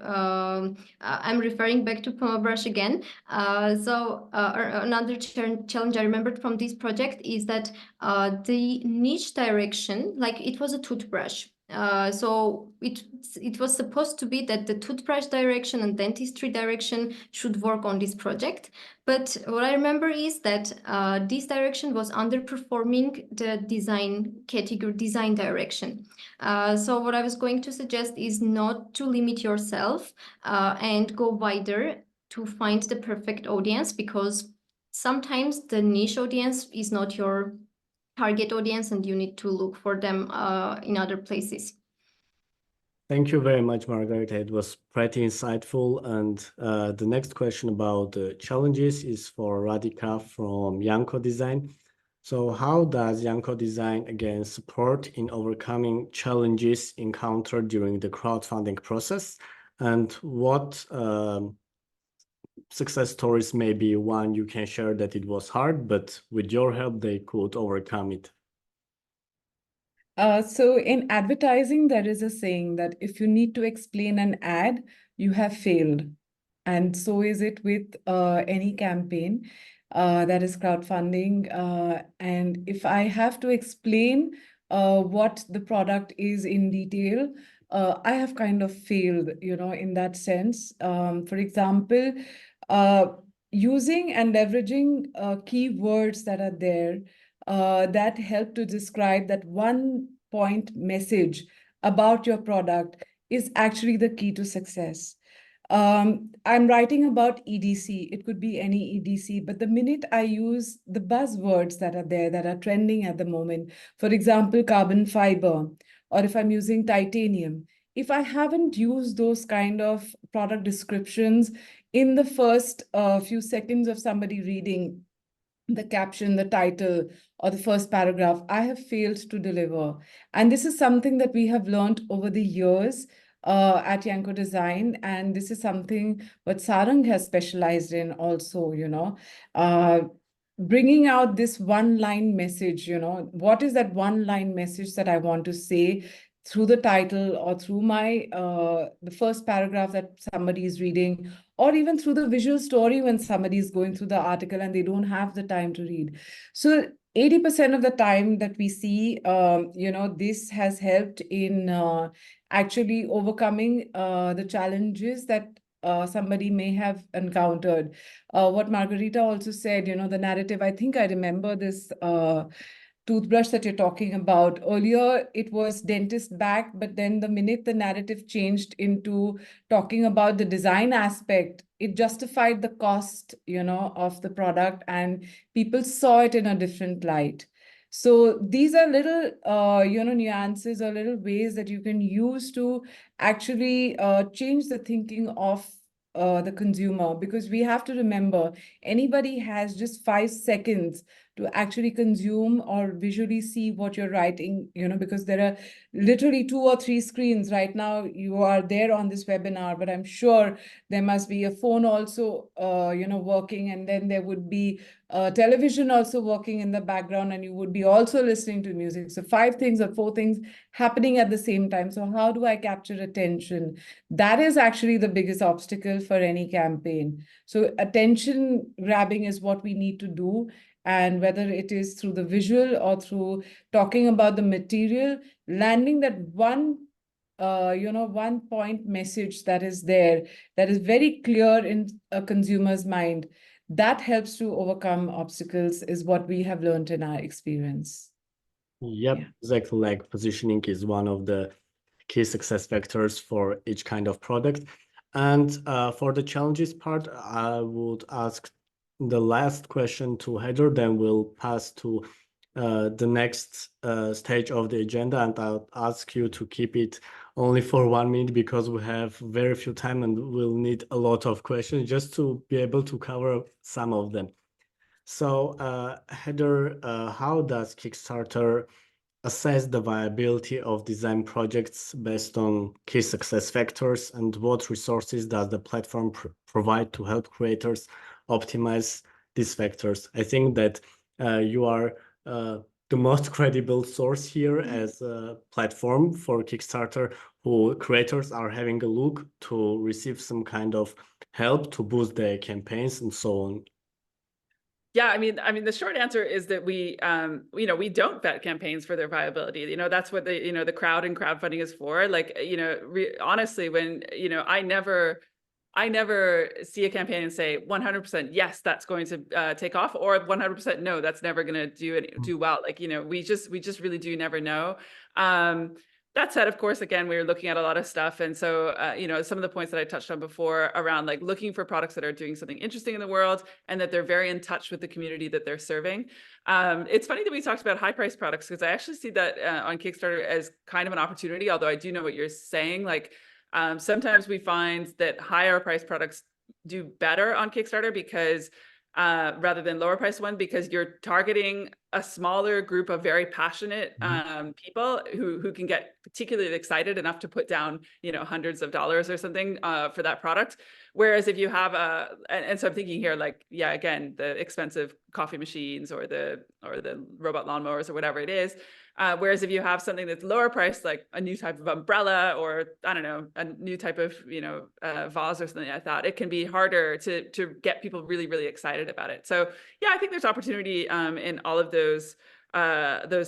I'm referring back to PromoBrush again. Another challenge I remembered from this project is that the niche direction, like it was a toothbrush. So it was supposed to be that the toothbrush direction and dentistry direction should work on this project. But what I remember is that this direction was underperforming the design category, design direction. So what I was going to suggest is not to limit yourself and go wider to find the perfect audience, because sometimes the niche audience is not your target audience and you need to look for them in other places. Thank you very much, Margarita. It was pretty insightful. And the next question about the challenges is for Radhika from Yanko Design. So how does Yanko Design again support in overcoming challenges encountered during the crowdfunding process? And what success stories maybe one you can share that it was hard, but with your help they could overcome it? So in advertising, there is a saying that if you need to explain an ad, you have failed. And so is it with any campaign that is crowdfunding. And if I have to explain what the product is in detail, I have kind of failed, in that sense. For example, using and leveraging keywords that are there that help to describe that one point message about your product is actually the key to success. I'm writing about EDC. It could be any EDC, but the minute I use the buzzwords that are there, that are trending at the moment, for example, carbon fiber, or if I'm using titanium, if I haven't used those kind of product descriptions in the first few seconds of somebody reading the caption, the title, or the first paragraph, I have failed to deliver. And this is something that we have learned over the years at Yanko Design. And this is something what Sarang has specialized in also, bringing out this one-line message, what is that one-line message that I want to say through the title or through my the first paragraph that somebody is reading, or even through the visual story when somebody is going through the article and they don't have the time to read. So 80% of the time that we see, this has helped in actually overcoming the challenges that somebody may have encountered. What Margarita also said, the narrative, I think I remember this toothbrush that you're talking about. Earlier, it was dentist back, but then the minute the narrative changed into talking about the design aspect, it justified the cost, of the product, and people saw it in a different light. So these are little, nuances or little ways that you can use to actually change the thinking of the consumer, because we have to remember anybody has just 5 seconds to actually consume or visually see what you're writing, because there are literally 2 or 3 screens right now. You are there on this webinar, but I'm sure there must be a phone also, working, and then there would be television also working in the background, and you would be also listening to music. So 5 things or 4 things happening at the same time. So how do I capture attention? That is actually the biggest obstacle for any campaign. So attention grabbing is what we need to do. And whether it is through the visual or through talking about the material, landing that one point message that is there, that is very clear in a consumer's mind, that helps to overcome obstacles, is what we have learned in our experience. Yep, Yeah. exactly. Like positioning is one of the key success factors for each kind of product. And for the challenges part, I would ask the last question to Heather, then we'll pass to the next stage of the agenda, and I'll ask you to keep it only for 1 minute because we have very few time and we'll need a lot of questions just to be able to cover some of them. So Heather, how does Kickstarter assess the viability of design projects based on key success factors, and what resources does the platform provide to help creators optimize these factors? I think that you are the most credible source here as a platform for Kickstarter, who creators are having a look to receive some kind of help to boost their campaigns and so on. Yeah, I mean, the short answer is that we don't vet campaigns for their viability. That's what the crowd and crowdfunding is for. Like, honestly, when, I never see a campaign and say 100% yes, that's going to take off, or 100% no, that's never going to do well. Like, we just really do never know. That said, of course, again, we were looking at a lot of stuff. And so, some of the points that I touched on before around like looking for products that are doing something interesting in the world and that they're very in touch with the community that they're serving. It's funny that we talked about high price products, because I actually see that on Kickstarter as kind of an opportunity, although I do know what you're saying. Like, sometimes we find that higher price products do better on Kickstarter because rather than lower price one, because you're targeting a smaller group of very passionate people who can get particularly excited enough to put down, hundreds of dollars or something for that product. Whereas if you have and so I'm thinking here, like, yeah, again, the expensive coffee machines or the robot lawnmowers or whatever it is. Whereas if you have something that's lower priced, like a new type of umbrella, or I don't know, a new type of vase or something like that, it can be harder to get people really, really excited about it. So yeah, I think there's opportunity in all of those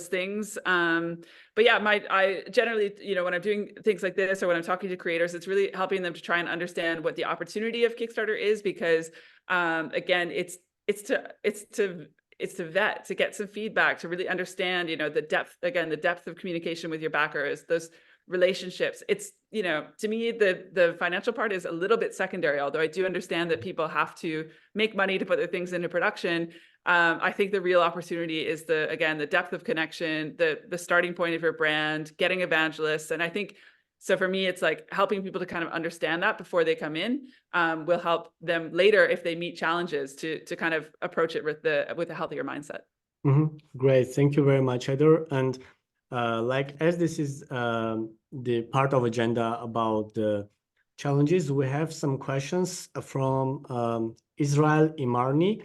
things. But yeah, I generally, when I'm doing things like this or when I'm talking to creators, it's really helping them to try and understand what the opportunity of Kickstarter is, because again, it's to vet, to get some feedback, to really understand, the depth of communication with your backers, those relationships. It's, to me, the financial part is a little bit secondary, although I do understand that people have to make money to put their things into production. I think the real opportunity is the depth of connection, the starting point of your brand, getting evangelists. And I think, so for me, it's like helping people to kind of understand that before they come in will help them later if they meet challenges to kind of approach it with a healthier mindset. Great, thank you very much, Heather. And as this is the part of agenda about the challenges, we have some questions from Israel Imarni.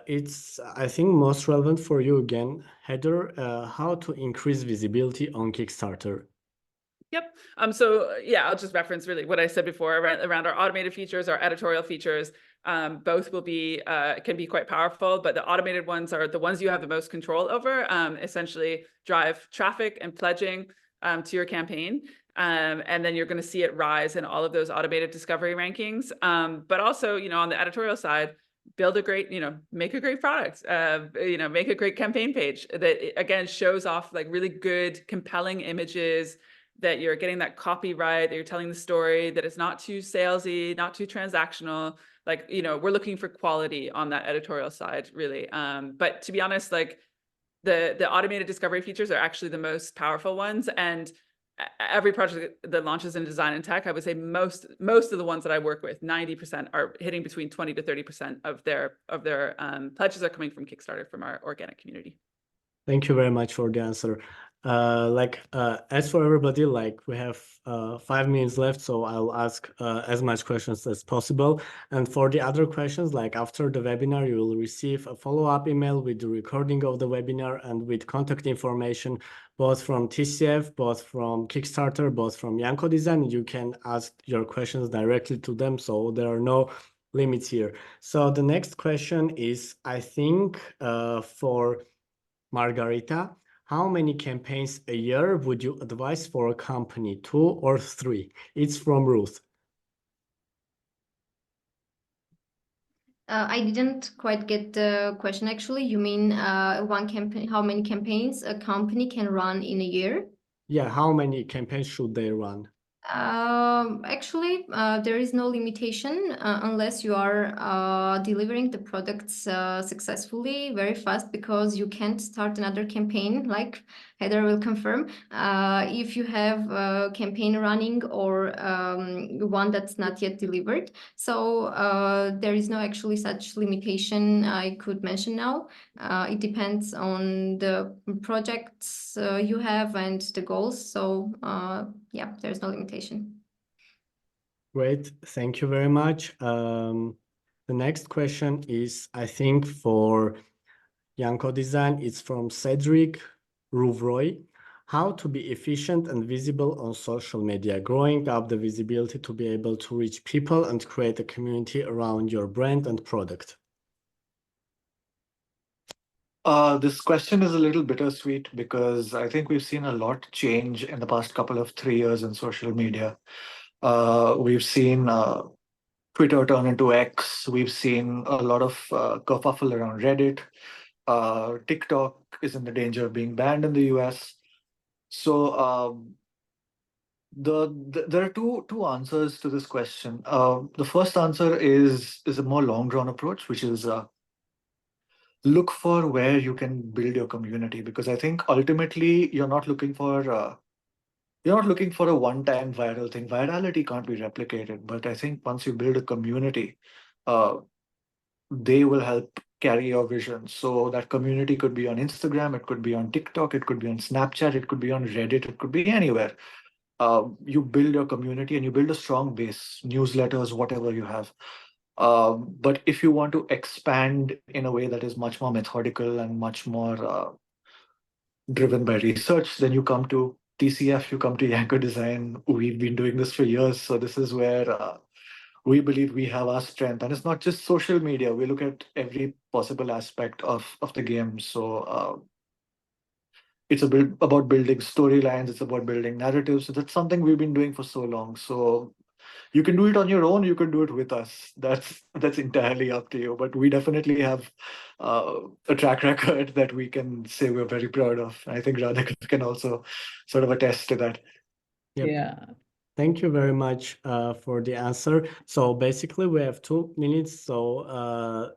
It's, I think, most relevant for you again, Heather, how to increase visibility on Kickstarter. Yep. So yeah, I'll just reference really what I said before around our automated features, our editorial features. Both will be can be quite powerful, but the automated ones are the ones you have the most control over. Essentially, drive traffic and pledging to your campaign, and then you're going to see it rise in all of those automated discovery rankings. But also, on the editorial side, build a great, make a great product, make a great campaign page that again shows off like really good, compelling images, that you're getting that copy right, that you're telling the story, that it's not too salesy, not too transactional. Like, we're looking for quality on that editorial side, really. But to be honest, like the automated discovery features are actually the most powerful ones. And every project that launches in design and tech, I would say most of the ones that I work with, 90% are hitting between 20 to 30% of their pledges are coming from Kickstarter, from our organic community. Thank you very much for the answer. As for everybody, we have 5 minutes left, so I'll ask as much questions as possible. And for the other questions, after the webinar, you will receive a follow-up email with the recording of the webinar and with contact information, both from TCF, both from Kickstarter, both from Yanko Design. You can ask your questions directly to them, so there are no limits here. So the next question is, I think, for Margarita. How many campaigns a year would you advise for a company? 2 or 3? It's from Ruth. I didn't quite get the question, actually. You mean one campaign, how many campaigns a company can run in a year? Yeah, how many campaigns should they run? Actually, there is no limitation unless you are delivering the products successfully very fast, because you can't start another campaign, like Heather will confirm, if you have a campaign running or one that's not yet delivered. So there is no actually such limitation I could mention now. It depends on the projects you have and the goals. So yeah, there's no limitation. Great, thank you very much. The next question is, I think, for Yanko Design. It's from Cedric Rouvroy. How to be efficient and visible on social media, growing up the visibility to be able to reach people and create a community around your brand and product. This question is a little bittersweet because I think we've seen a lot change in the past couple of 3 years in social media. We've seen Twitter turn into X. We've seen a lot of kerfuffle around Reddit. TikTok is in the danger of being banned in the US. So there are two answers to this question. The first answer is a more long drawn approach, which is look for where you can build your community, because I think ultimately you're not looking for a one-time viral thing. Virality can't be replicated, but I think once you build a community, they will help carry your vision. So that community could be on Instagram, it could be on TikTok, it could be on Snapchat, it could be on Reddit, it could be anywhere. You build your community and you build a strong base, newsletters, whatever you have. But if you want to expand in a way that is much more methodical and much more driven by research, then you come to TCF, you come to Yanko Design. We've been doing this for years. So this is where we believe we have our strength. And it's not just social media. We look at every possible aspect of the game. So it's about building storylines. It's about building narratives. So that's something we've been doing for so long. So you can do it on your own. You can do it with us. That's entirely up to you. But we definitely have a track record that we can say we're very proud of. I think Radhika can also sort of attest to that. Yep. Yeah. Thank you very much for the answer. So basically, we have 2 minutes. So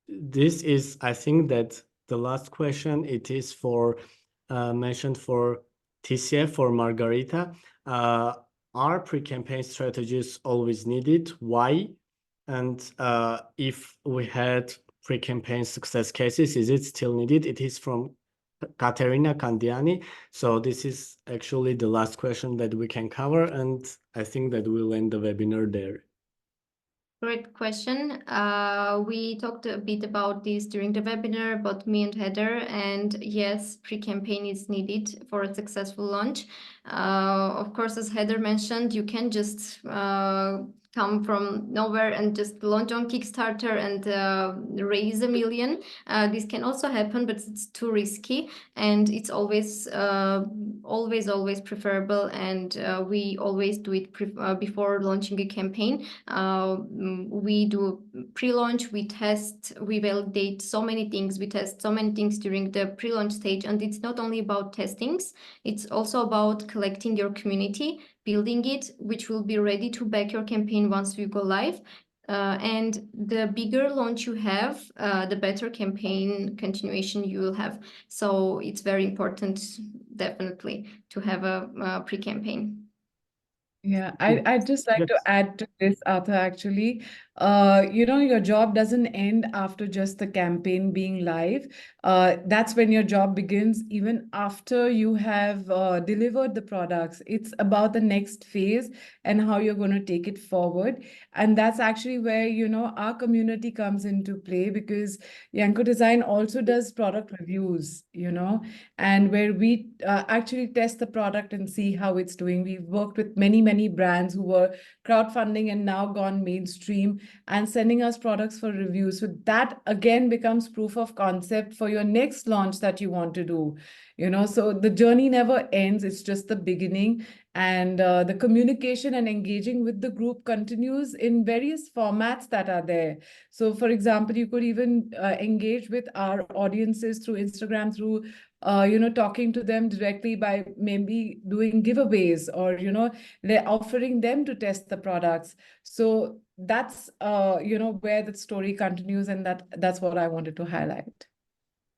this is, I think, that the last question. It is for mentioned for TCF, for Margarita. Are pre-campaign strategies always needed? Why? And if we had pre-campaign success cases, is it still needed? It is from Katerina Kandiani. So this is actually the last question that we can cover, and I think that we'll end the webinar there. Great question. We talked a bit about this during the webinar, both me and Heather, and yes, pre-campaign is needed for a successful launch. Of course, as Heather mentioned, you can just come from nowhere and just launch on Kickstarter and raise $1 million. This can also happen, but it's too risky, and it's always preferable, and we always do it before launching a campaign. We do pre-launch, we test, we validate so many things, we test so many things during the pre-launch stage, and it's not only about testings, it's also about collecting your community, building it, which will be ready to back your campaign once we go live. And the bigger launch you have, the better campaign continuation you will have. So it's very important, definitely, to have a pre-campaign. Yeah, I'd just like to Yes. add to this, Arthur, actually. Your job doesn't end after just the campaign being live. That's when your job begins, even after you have delivered the products. It's about the next phase and how you're going to take it forward. And that's actually where, our community comes into play, because Yanko Design also does product reviews, and where we actually test the product and see how it's doing. We've worked with many brands who were crowdfunding and now gone mainstream and sending us products for review. So that again becomes proof of concept for your next launch that you want to do. So the journey never ends. It's just the beginning. And the communication and engaging with the group continues in various formats that are there. So for example, you could even engage with our audiences through Instagram, through talking to them directly by maybe doing giveaways, or offering them to test the products. So that's where the story continues, and that's what I wanted to highlight.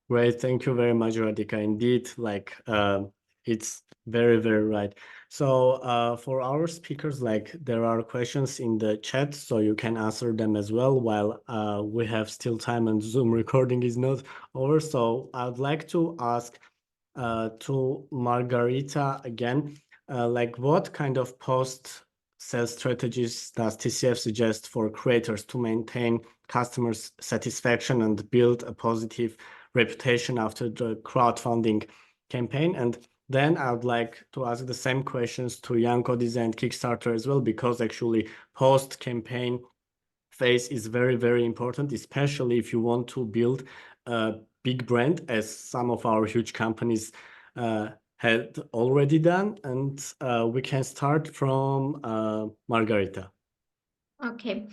Great, thank you very much, Radhika. Indeed, it's very, very right. So for our speakers, there are questions in the chat, so you can answer them as well while we have still time and Zoom recording is not over. So I'd like to ask to Margarita again, what kind of post-sales strategies does TCF suggest for creators to maintain customers' satisfaction and build a positive reputation after the crowdfunding campaign? And then I would like to ask the same questions to Yanko Design Kickstarter as well, because actually post-campaign phase is very, very important, especially if you want to build a big brand, as some of our huge companies had already done. And we can start from Margarita. Okay,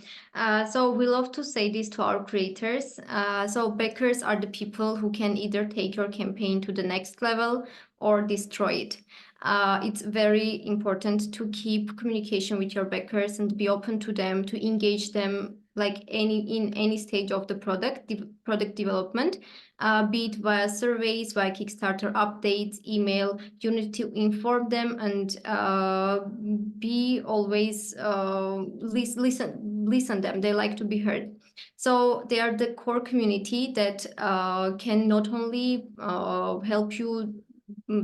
so we love to say this to our creators. So backers are the people who can either take your campaign to the next level or destroy it. It's very important to keep communication with your backers and be open to them, to engage them in any stage of the product development, be it via surveys, via Kickstarter updates, email. You need to inform them and be always listen them. They like to be heard. So they are the core community that can not only help you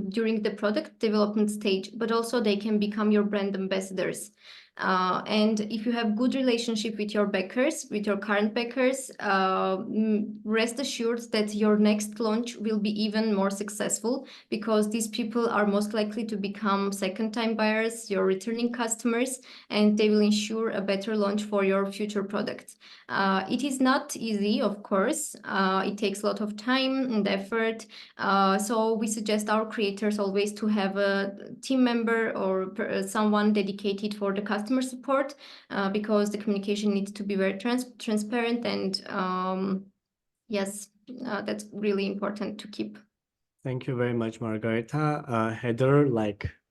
during the product development stage, but also they can become your brand ambassadors. And if you have good relationship with your backers, with your current backers, rest assured that your next launch will be even more successful, because these people are most likely to become second-time buyers, your returning customers, and they will ensure a better launch for your future product. It is not easy, of course. It takes a lot of time and effort. So we suggest our creators always to have a team member or someone dedicated for the customer support, because the communication needs to be very transparent, and yes, that's really important to keep. Thank you very much, Margarita. Heather,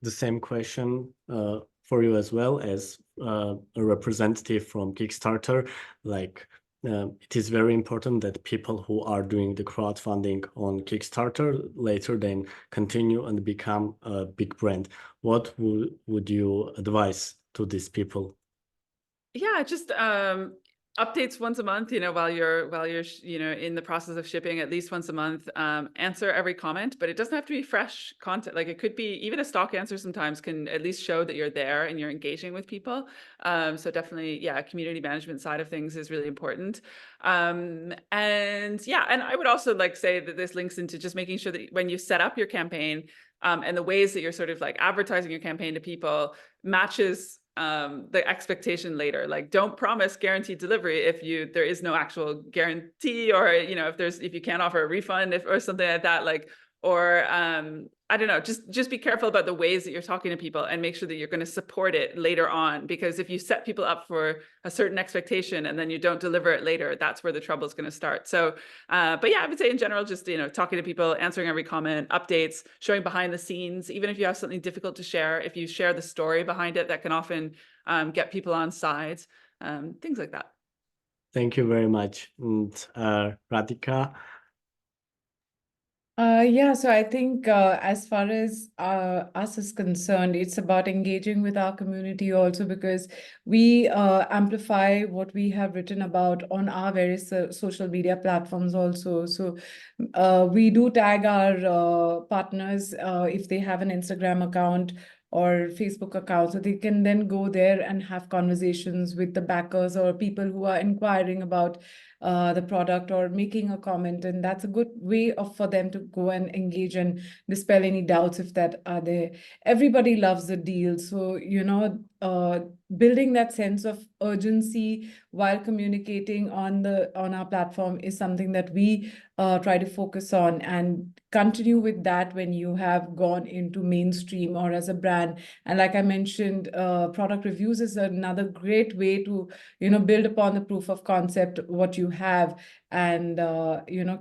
the same question for you as well, as a representative from Kickstarter. It is very important that people who are doing the crowdfunding on Kickstarter later then continue and become a big brand. What would you advise to these people? Yeah, just updates once a month, while you're in the process of shipping, at least once a month. Answer every comment, but it doesn't have to be fresh content. It could be even a stock answer sometimes can at least show that you're there and you're engaging with people. So definitely, yeah, community management side of things is really important. And I would also say that this links into just making sure that when you set up your campaign, and the ways that you're sort of advertising your campaign to people matches the expectation later. Don't promise guaranteed delivery if there is no actual guarantee, or if you can't offer a refund or something like that, or I don't know, just be careful about the ways that you're talking to people, and make sure that you're going to support it later on, because if you set people up for a certain expectation and then you don't deliver it later, that's where the trouble is going to start. So but yeah, I would say in general, just talking to people, answering every comment, updates, showing behind the scenes. Even if you have something difficult to share, if you share the story behind it, that can often get people on sides, things like that. Thank you very much. And Radhika? So I think as far as us is concerned, it's about engaging with our community also, because we amplify what we have written about on our various social media platforms also. So we do tag our partners if they have an Instagram account or Facebook account, so they can then go there and have conversations with the backers or people who are inquiring about the product or making a comment, and that's a good way for them to go and engage and dispel any doubts if that are there. Everybody loves a deal, so building that sense of urgency while communicating on our platform is something that we try to focus on, and continue with that when you have gone into mainstream or as a brand. And like I mentioned, product reviews is another great way to build upon the proof of concept what you have, and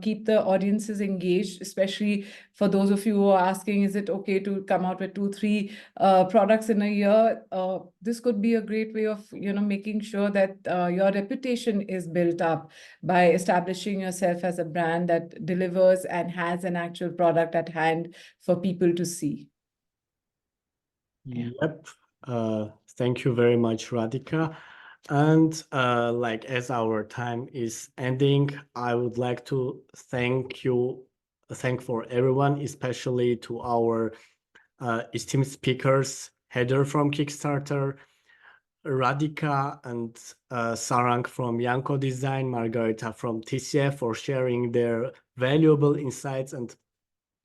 keep the audiences engaged, especially for those of you who are asking, is it okay to come out with 2-3 products in a year? This could be a great way of making sure that your reputation is built up by establishing yourself as a brand that delivers and has an actual product at hand for people to see. Yeah. Yep. Thank you very much, Radhika. And like as our time is ending, I would like to thank for everyone, especially to our esteemed speakers, Heather from Kickstarter, Radhika and Sarang from Yanko Design, Margarita from TCF for sharing their valuable insights and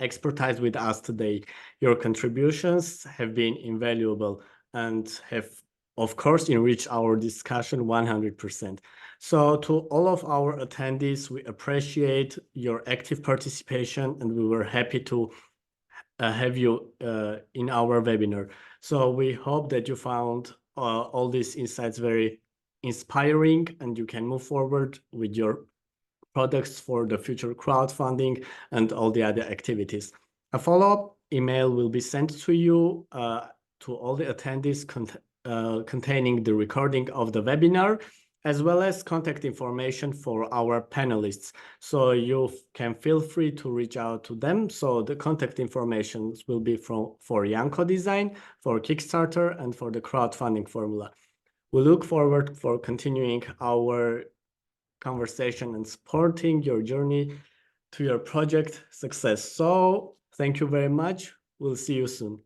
expertise with us today. Your contributions have been invaluable and have, of course, enriched our discussion 100%. So to all of our attendees, we appreciate your active participation, and we were happy to have you in our webinar. So we hope that you found all these insights very inspiring, and you can move forward with your products for the future crowdfunding and all the other activities. A follow-up email will be sent to you to all the attendees containing the recording of the webinar, as well as contact information for our panelists. So you can feel free to reach out to them. So the contact information will be for Yanko Design, for Kickstarter, and for the crowdfunding formula. We look forward for continuing our conversation and supporting your journey to your project success. So thank you very much. We'll see you soon.